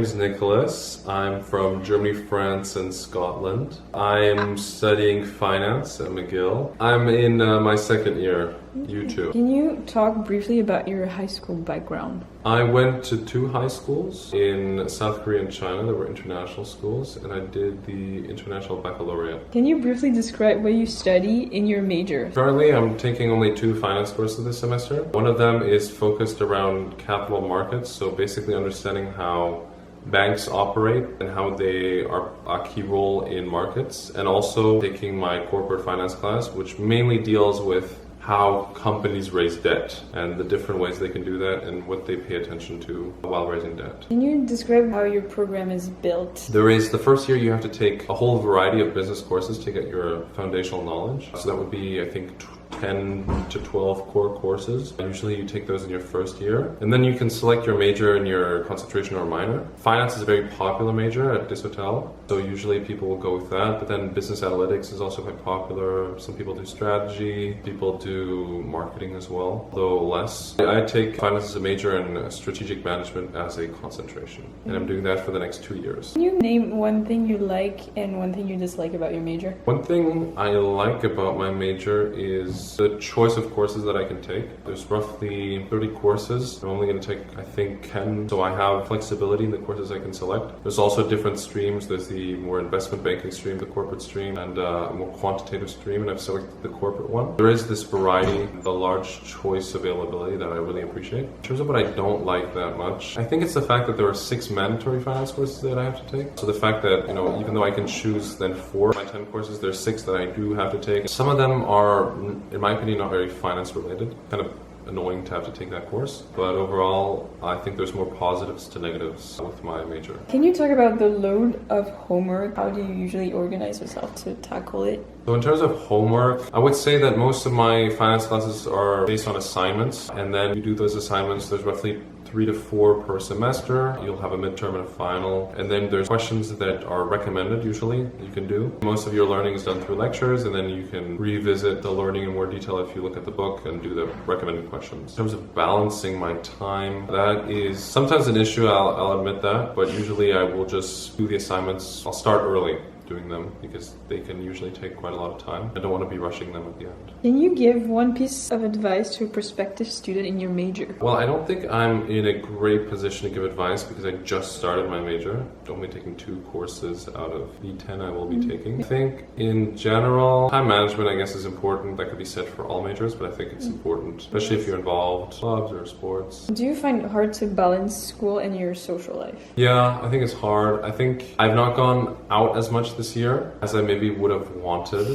name's Nicholas. I'm from Germany, France, and Scotland. I'm studying finance at McGill. I'm in my second year. You too. Can you talk briefly about your high school background? I went to two high schools in South Korea and China that were international schools, and I did the International Baccalaureate. Can you briefly describe what you study in your major? Currently, I'm taking only two finance courses this semester. One of them is focused around capital markets, so basically understanding how banks operate and how they are a key role in markets, and also taking my corporate finance class, which mainly deals with how companies raise debt and the different ways they can do that and what they pay attention to while raising debt. Can you describe how your program is built? There is, the first year you have to take a whole variety of business courses to get your foundational knowledge. So that would be, I think, 10 to 12 core courses. Usually you take those in your first year. And then you can select your major and your concentration or minor. Finance is a very popular major at DESAUTELS, so usually people will go with that. But then business analytics is also quite popular. Some people do strategy, people do marketing as well, though less. I take finance as a major and strategic management as a concentration. And I'm doing that for the next 2 years. Can you name one thing you like and one thing you dislike about your major? One thing I like about my major is the choice of courses that I can take. There's roughly 30 courses. I'm only going to take, I think, 10. So I have flexibility in the courses I can select. There's also different streams. There's the more investment banking stream, the corporate stream, and a more quantitative stream, and I've selected the corporate one. There is this variety, the large choice availability that I really appreciate. In terms of what I don't like that much, I think it's the fact that there are 6 mandatory finance courses that I have to take. So the fact that, even though I can choose then 4 of my 10 courses, there's 6 that I do have to take. Some of them are, in my opinion, not very finance related. Kind of annoying to have to take that course, but overall I think there's more positives to negatives with my major. Can you talk about the load of homework? How do you usually organize yourself to tackle it? So in terms of homework, I would say that most of my finance classes are based on assignments, and then you do those assignments. There's roughly 3 to 4 per semester. You'll have a midterm and a final, and then there's questions that are recommended usually you can do. Most of your learning is done through lectures, and then you can revisit the learning in more detail if you look at the book and do the recommended questions. In terms of balancing my time, that is sometimes an issue, I'll admit that, but usually I will just do the assignments. I'll start early doing them because they can usually take quite a lot of time. I don't want to be rushing them at the end. Can you give one piece of advice to a prospective student in your major? Well, I don't think I'm in a great position to give advice because I just started my major. I'm only taking 2 courses out of the 10 I will be taking. I think in general, time management I guess is important. That could be said for all majors, but I think it's important, especially if you're involved in clubs or sports. Do you find it hard to balance school and your social life? Yeah, I think it's hard. I think I've not gone out as much this year as I maybe would have wanted.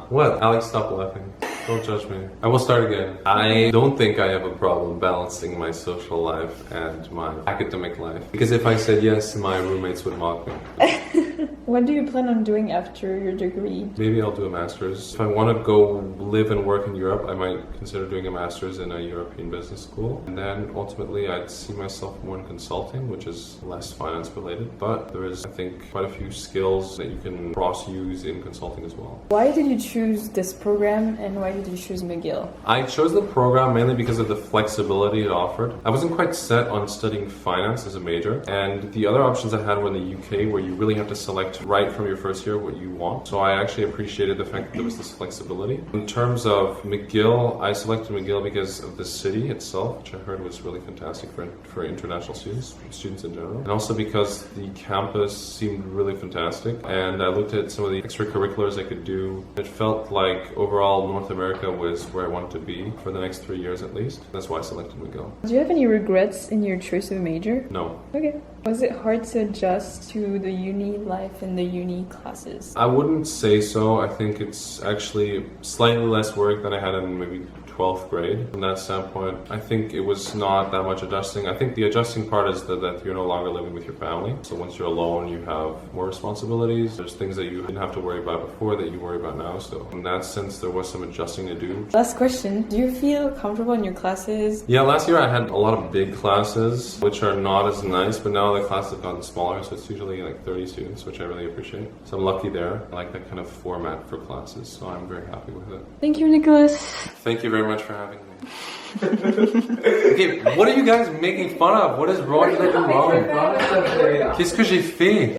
What? Alex, stop laughing. Don't judge me. I will start again. I don't think I have a problem balancing my social life and my academic life. Because if I said yes, my roommates would mock me. What do you plan on doing after your degree? Maybe I'll do a master's. If I want to go live and work in Europe, I might consider doing a master's in a European business school. And then ultimately I'd see myself more in consulting, which is less finance related. But there is, I think, quite a few skills that you can cross-use in consulting as well. Why did you choose this program and why did you choose McGill? I chose the program mainly because of the flexibility it offered. I wasn't quite set on studying finance as a major, and the other options I had were in the UK where you really have to select right from your first year what you want. So I actually appreciated the fact that there was this flexibility. In terms of McGill, I selected McGill because of the city itself, which I heard was really fantastic for international students in general. And also because the campus seemed really fantastic. And I looked at some of the extracurriculars I could do. It felt like overall North America was where I wanted to be for the next 3 years at least. That's why I selected McGill. Do you have any regrets in your choice of major? No. Okay. Was it hard to adjust to the uni life and the uni classes? I wouldn't say so. I think it's actually slightly less work than I had in maybe 12th grade. From that standpoint, I think it was not that much adjusting. I think the adjusting part is that you're no longer living with your family. So once you're alone, you have more responsibilities. There's things that you didn't have to worry about before that you worry about now. So in that sense, there was some adjusting to do. Last question. Do you feel comfortable in your classes? Yeah, last year I had a lot of big classes, which are not as nice, but now the classes have gotten smaller, so it's usually like 30 students, which I really appreciate. So I'm lucky there. I like that kind of format for classes, so I'm very happy with it. Thank you, Nicholas. Thank you very much for having me. Okay, what are you guys making fun of? What is wrong? Qu'est-ce que j'ai fait?